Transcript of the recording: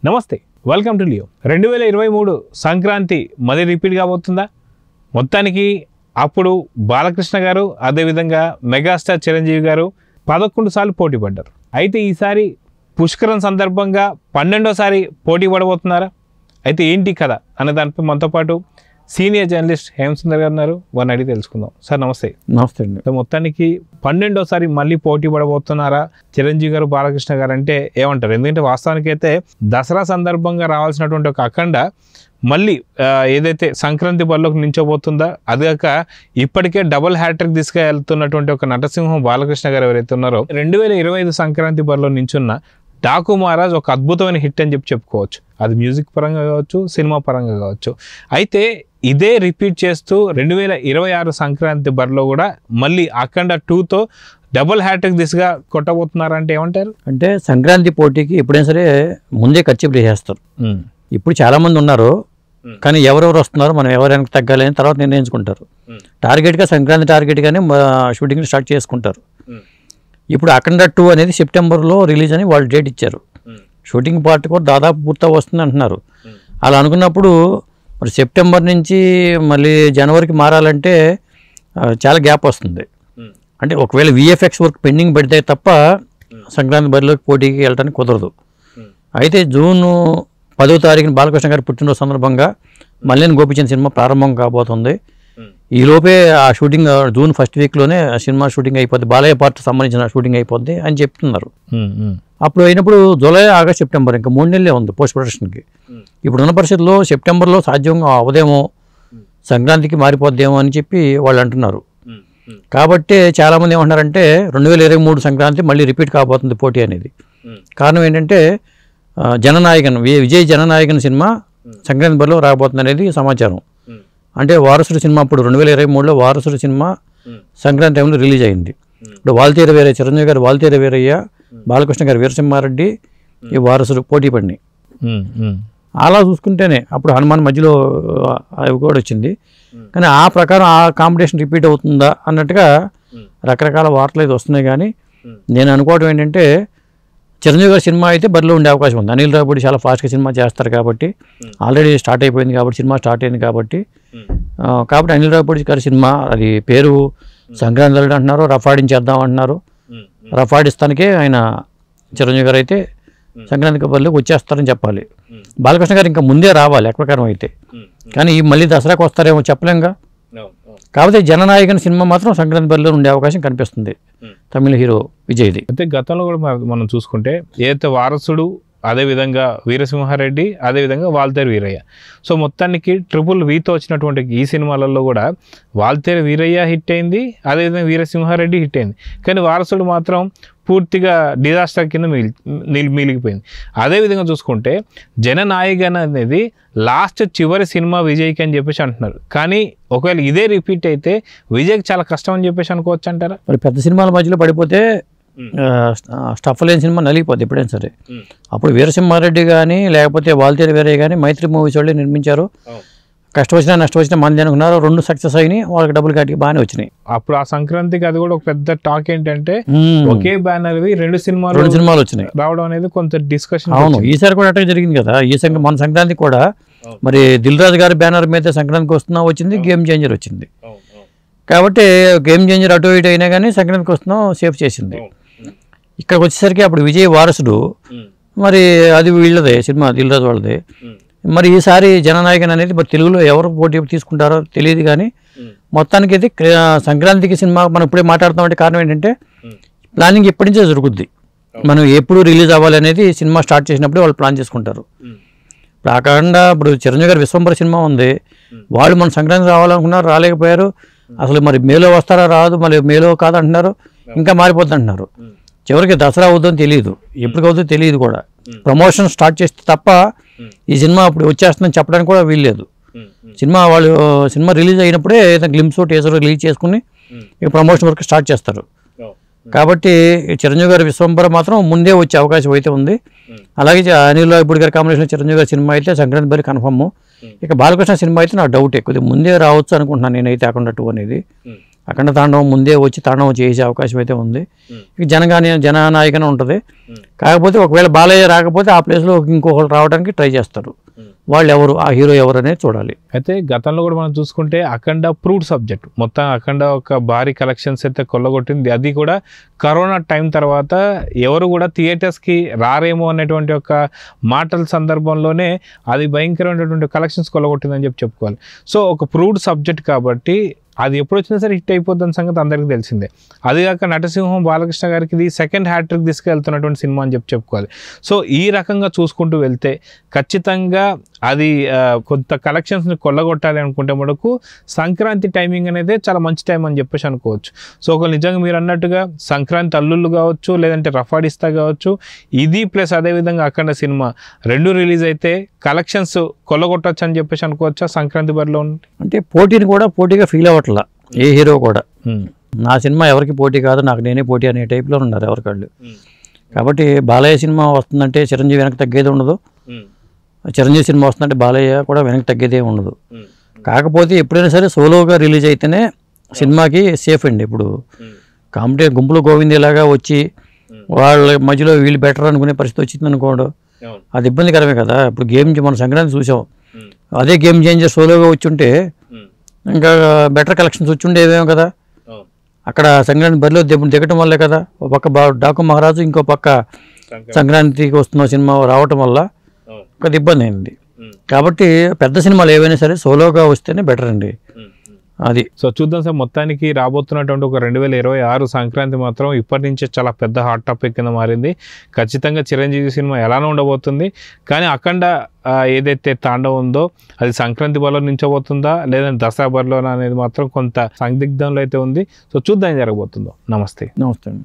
నమస్తే, welcome to Leo. 2023 Sankranti మళ్ళీ repeat కాబోతుందా? మొత్తానికి అప్పుడు బాలకృష్ణ గారు అదేవిధంగా మెగాస్టార్ చిరంజీవి గారు 11 సార్లు పోటీ పడ్డారు. అయితే ఈసారి పుష్కరం సందర్భంగా 12వ పోటీ పడబోతున్నారా? అయితే ఏంటి కథ అనే దానిపై మనతో పాటు సీనియర్ జర్నలిస్ట్ హేమసుందర్ గారు ఉన్నారు. వారిని అడిగి తెలుసుకుందాం. సార్ నమస్తే. నమస్తే అండి. మొత్తానికి 12వ మళ్ళీ పోటీ పడబోతున్నారా చిరంజీవి గారు బాలకృష్ణ గారు అంటే ఏమంటారు? ఎందుకంటే వాస్తవానికి అయితే దసరా సందర్భంగా రావాల్సినటువంటి ఒక అఖండ మళ్ళీ ఏదైతే సంక్రాంతి బరిలోకి నించోబోతుందా, అదిగాక ఇప్పటికే డబుల్ హ్యాట్రిక్ తీసుకెళ్తున్నటువంటి ఒక నటసింహం బాలకృష్ణ గారు ఎవరైతే ఉన్నారో 2025 సంక్రాంతి బరిలో నించున్న డాకు మహారాజ్ ఒక అద్భుతమైన హిట్ అని చెప్పుకోవచ్చు. అది మ్యూజిక్ పరంగా కావచ్చు, సినిమా పరంగా కావచ్చు. అయితే ఇదే రిపీట్ చేస్తూ 2026 సంక్రాంతి బరిలో కూడా మళ్ళీ అఖండ 2తో డబుల్ హ్యాట్రిక్ దిశగా కొట్టబోతున్నారంటే ఏమంటారు? అంటే సంక్రాంతి పోటీకి ఎప్పుడైనా సరే ముందే ఖర్చు చేస్తారు. ఇప్పుడు చాలా మంది ఉన్నారు, కానీ ఎవరెవరు వస్తున్నారు, మనం ఎవరైనా తగ్గాలి అని తర్వాత నిర్ణయించుకుంటారు. టార్గెట్గా సంక్రాంతి టార్గెట్గానే షూటింగ్ స్టార్ట్ చేసుకుంటారు. ఇప్పుడు అఖండ 2 అనేది సెప్టెంబర్లో రిలీజ్ అని వాళ్ళు డేట్ ఇచ్చారు. షూటింగ్ పార్ట్ కూడా దాదాపు పూర్తి వస్తుంది అంటున్నారు. అలా అనుకున్నప్పుడు మరి సెప్టెంబర్ నుంచి మళ్ళీ జనవరికి మారాలంటే చాలా గ్యాప్ వస్తుంది. అంటే ఒకవేళ విఎఫ్ఎక్స్ వర్క్ పెండింగ్ పెడితే తప్ప సంక్రాంతి బరిలోకి పోటీకి వెళ్ళడానికి కుదరదు. అయితే జూన్ 10వ తారీఖున బాలకృష్ణ గారి పుట్టినరోజు సందర్భంగా మల్లేని గోపిచంద్ సినిమా ప్రారంభం కాబోతుంది. ఈ లోపే ఆ షూటింగ్ జూన్ ఫస్ట్ వీక్లోనే ఆ సినిమా షూటింగ్ అయిపోద్ది, బాలయ్య పార్ట్ సంబంధించిన షూటింగ్ అయిపోద్ది అని చెప్తున్నారు. అప్పుడు అయినప్పుడు జూలై, ఆగస్ట్, సెప్టెంబర్ ఇంకా 3 నెలలే ఉంది పోస్ట్ ప్రొడక్షన్కి. ఇప్పుడున్న పరిస్థితుల్లో సెప్టెంబర్లో సాధ్యంగా అవదేమో, సంక్రాంతికి మారిపోద్దేమో అని చెప్పి వాళ్ళు అంటున్నారు. కాబట్టి చాలామంది ఏమంటున్నారంటే 2023 సంక్రాంతి మళ్ళీ రిపీట్ కాబోతుంది పోటీ అనేది. కారణం ఏంటంటే జననాయకన్ విజయ్ జననాయకన్ సినిమా సంక్రాంతి బరిలో రాబోతుంది అనేది సమాచారం. అంటే వారసుడు సినిమా ఇప్పుడు 2023లో వారసుడు సినిమా సంక్రాంతి టైంలో రిలీజ్ అయింది. ఇప్పుడు వాల్తేరు వీరయ్య, చిరంజీవి గారు వాల్తేరు వీరయ్య, బాలకృష్ణ గారు వీరసింహారెడ్డి ఈ వారసుడు పోటీ పడినాయి. అలా చూసుకుంటేనే అప్పుడు హనుమాన్ మధ్యలో అవి కూడా వచ్చింది. కానీ ఆ ప్రకారం ఆ కాంపిటీషన్ రిపీట్ అవుతుందా అన్నట్టుగా రకరకాల వార్తలు అయితే వస్తున్నాయి. కానీ నేను అనుకోవడం ఏంటంటే చిరంజీవి గారి సినిమా అయితే బరిలో ఉండే అవకాశం ఉంది. అనిల్ రావిపూడి చాలా ఫాస్ట్గా సినిమా చేస్తారు కాబట్టి, ఆల్రెడీ స్టార్ట్ అయిపోయింది కాబట్టి, సినిమా స్టార్ట్ అయింది కాబట్టి అనిల్ రావిపూడి గారి సినిమా అది పేరు సంక్రాంతి అంటున్నారు, రఫాడించేద్దాం అంటున్నారు. రఫాడిస్తానికే ఆయన చిరంజీవి గారు అయితే సంక్రాంతి బరిలోకి వచ్చేస్తారని చెప్పాలి. బాలకృష్ణ గారు ఇంకా ముందే రావాలి ఎక్కడికరం అయితే, కానీ మళ్ళీ దసరాకు వస్తారేమో చెప్పలేంగా. కాకపోతే జననాయకన్ సినిమా మాత్రం సంక్రాంతి బరిలో ఉండే అవకాశం కనిపిస్తుంది తమిళ హీరో విజయ్ది. అయితే గతంలో కూడా మనం చూసుకుంటే ఏదైతే వారసుడు, అదేవిధంగా వీరసింహారెడ్డి, అదేవిధంగా వాల్తేరు వీరయ్య, సో మొత్తానికి ట్రిపుల్ వీతో వచ్చినటువంటి ఈ సినిమాలలో కూడా వాల్తేరు వీరయ్య హిట్ అయింది, అదేవిధంగా వీరసింహారెడ్డి హిట్ అయింది. కానీ వారసుడు మాత్రం పూర్తిగా డిజాస్టర్ కింద మిగిలిపోయింది. అదేవిధంగా చూసుకుంటే జననాయకన్ అనేది లాస్ట్ చివరి సినిమా విజయ్కి అని చెప్పేసి అంటున్నారు. కానీ ఒకవేళ ఇదే రిపీట్ అయితే విజయ్కి చాలా కష్టం అని చెప్పేసి అనుకోవచ్చు అంటారా? మరి పెద్ద సినిమాల మధ్యలో పడిపోతే స్టఫ్ లేని సినిమా నలిగిపోద్ది ఎప్పుడైనా సరే. అప్పుడు వీరసింహారెడ్డి కానీ లేకపోతే వాల్తేరు వీరయ్య కానీ మైత్రి మూవీస్ వాళ్ళే నిర్మించారు. కష్టం వచ్చినా నష్టం వచ్చినా మంది అనుకున్నారు, 2 సక్సెస్ అయినాయి, వాళ్ళకి డబ్బులు కట్టి బాగానే వచ్చినాయి. అప్పుడు ఆ సంక్రాంతికి అది కూడా ఒక పెద్ద టాక్ ఏంటంటే ఒకే బ్యానర్ 2 సినిమాలు వచ్చినాయి రావడం అనేది కొంత డిస్కషన్. అవును, ఈసారి కూడా అట్లా జరిగింది కదా. మన సంక్రాంతి కూడా మరి దిల్ రాజు గారి బ్యానర్ మీద సంక్రాంతికి వస్తున్నా వచ్చింది, గేమ్ చేంజర్ వచ్చింది. కాబట్టి గేమ్ చేంజర్ అటు ఇటు అయినా కానీ సంక్రాంతికి వస్తున్నా సేఫ్ చేసింది. ఇక్కడికి వచ్చేసరికి అప్పుడు విజయ్ వారసుడు మరి అది వీళ్ళదే సినిమా, దిల్ రాజు వాళ్ళదే. మరి ఈసారి జననాయకన్ అనేది మరి తెలుగులో ఎవరు పోటీ తీసుకుంటారో తెలియదు. కానీ మొత్తానికి అయితే సంక్రాంతికి సినిమా మనం ఇప్పుడే మాట్లాడుతామంటే కారణం ఏంటంటే ప్లానింగ్ ఎప్పటి నుంచో జరుగుద్ది. మనం ఎప్పుడు రిలీజ్ అవ్వాలి అనేది సినిమా స్టార్ట్ చేసినప్పుడే వాళ్ళు ప్లాన్ చేసుకుంటారు. ఇప్పుడు ఆ కాకుండా ఇప్పుడు చిరంజీవి గారి విశ్వంబర సినిమా ఉంది, వాళ్ళు మన సంక్రాంతి రావాలనుకున్నారు, రాలేకపోయారు. అసలు మరి మేలో వస్తారా రాదు, మళ్ళీ మేలో కాదంటున్నారు, ఇంకా మారిపోద్ది అంటున్నారు. చివరికి దసరా అవుతుందని తెలియదు, ఎప్పటికవుతుందో తెలియదు కూడా. ప్రమోషన్ స్టార్ట్ చేస్తే తప్ప ఈ సినిమా ఇప్పుడు వచ్చేస్తుందని చెప్పడానికి కూడా వీల్లేదు. సినిమా రిలీజ్ అయినప్పుడే ఏదైనా గ్లిమ్స్ టీజర్ రిలీజ్ చేసుకుని ఇక ప్రమోషన్ వర్క్ స్టార్ట్ చేస్తారు. కాబట్టి చిరంజీవి గారి విశ్వంబర మాత్రం ముందే వచ్చే అవకాశం అయితే ఉంది. అలాగే అనిల్ రావిపూడి గారి కాంబినేషన్ చిరంజీవి గారి సినిమా అయితే సంక్రాంతి బరి కన్ఫర్మ్. ఇక బాలకృష్ణ సినిమా అయితే నాకు డౌటే, కొద్దిగా ముందే రావచ్చు అనుకుంటున్నాను నేనైతే అఖండ 2 అనేది. అఖండ తాండవం ముందే వచ్చి తాండవం చేసే అవకాశం అయితే ఉంది. ఇక జననాయకనే ఉంటుంది. కాకపోతే ఒకవేళ బాలయ్య రాకపోతే ఆ ప్లేస్లో ఇంకొకరు రావడానికి ట్రై చేస్తారు. వాళ్ళు ఎవరు, ఆ హీరో ఎవరు అనేది చూడాలి. అయితే గతంలో కూడా మనం చూసుకుంటే అఖండ ప్రూవ్డ్ సబ్జెక్ట్, మొత్తం అఖండ ఒక భారీ కలెక్షన్స్ అయితే కొల్లగొట్టింది. అది కూడా కరోనా టైం తర్వాత ఎవరు కూడా థియేటర్స్కి రారేమో అనేటువంటి ఒక మాటల సందర్భంలోనే అది భయంకరమైనటువంటి కలెక్షన్స్ కొల్లగొట్టిందని చెప్పుకోవాలి. సో ఒక ప్రూవ్డ్ సబ్జెక్ట్ కాబట్టి అది ఎప్పుడు వచ్చినా సరే హిట్ అయిపోద్దని సంగతి అందరికీ తెలిసిందే. అదిగాక నటసింహం బాలకృష్ణ గారికి ఇది సెకండ్ హ్యాట్రిక్ తీసుకెళ్తున్నటువంటి సినిమా అని చెప్పుకోవాలి. సో ఈ రకంగా చూసుకుంటూ వెళ్తే ఖచ్చితంగా అది కొంత కలెక్షన్స్ని కొల్లగొట్టాలి అనుకుంటే మనకు సంక్రాంతి టైమింగ్ అనేది చాలా మంచి టైం అని చెప్పేసి అనుకోవచ్చు. సో ఒక నిజంగా మీరు అన్నట్టుగా సంక్రాంతి అల్లుళ్ళు కావచ్చు, లేదంటే రఫాడిస్తా కావచ్చు, ఇది ప్లస్ అదేవిధంగా అఖండ సినిమా రెండు రిలీజ్ అయితే కలెక్షన్స్ కొల్లగొట్టచ్చు అని చెప్పేసి అనుకోవచ్చా సంక్రాంతి బరిలో? అంటే పోటీని కూడా పోటీగా ఫీల్ అవ్వట్లా ఏ హీరో కూడా. నా సినిమా ఎవరికి పోటీ కాదు, నాకు నేనే పోటీ అనే టైప్లో ఉన్నారు ఎవరికాళ్ళు. కాబట్టి బాలయ్య సినిమా వస్తుందంటే చిరంజీవి వెనక్కి తగ్గేది ఉండదు, చిరంజీవి సినిమా వస్తుందంటే బాలయ్య కూడా వెనక్కి తగ్గేదే ఉండదు. కాకపోతే ఎప్పుడైనా సరే సోలోగా రిలీజ్ అయితేనే సినిమాకి సేఫ్ అండి. ఇప్పుడు కాంపిటీ గుంపులు గోవిందేలాగా వచ్చి వాళ్ళ మధ్యలో వీళ్ళు బెటర్ అనుకునే పరిస్థితి వచ్చింది అనుకోండి, అది ఇబ్బందికరమే కదా. ఇప్పుడు గేమ్ మన సంక్రాంతి చూసాం, అదే గేమ్ చేంజర్ సోలోగా వచ్చి ఉంటే ఇంకా బెటర్ కలెక్షన్స్ వచ్చి ఉండేవేమో కదా. అక్కడ సంక్రాంతి బరిలో దిగటం వల్లే కదా, ఒక పక్క డాకు మహారాజు, ఇంకో పక్క సంక్రాంతికి వస్తున్న సినిమా రావటం వల్ల ఒక ఇబ్బంది అయింది. కాబట్టి పెద్ద సినిమాలు ఏవైనా సరే సోలోగా వస్తేనే బెటర్ అండి. అది సో చూద్దాం సార్. మొత్తానికి రాబోతున్నటువంటి ఒక 2026 సంక్రాంతి మాత్రం ఇప్పటి నుంచే చాలా పెద్ద హాట్ టాపిక్ కింద మారింది. ఖచ్చితంగా చిరంజీవి సినిమా ఎలానో ఉండబోతుంది. కానీ అఖండ ఏదైతే తాండవం ఉందో అది సంక్రాంతి బరిలో నించబోతుందా లేదంటే దసరా బరిలో అనేది మాత్రం కొంత సందిగ్ధంలో అయితే ఉంది. సో చూద్దాం ఏం జరగబోతుందో. నమస్తే. నమస్తే.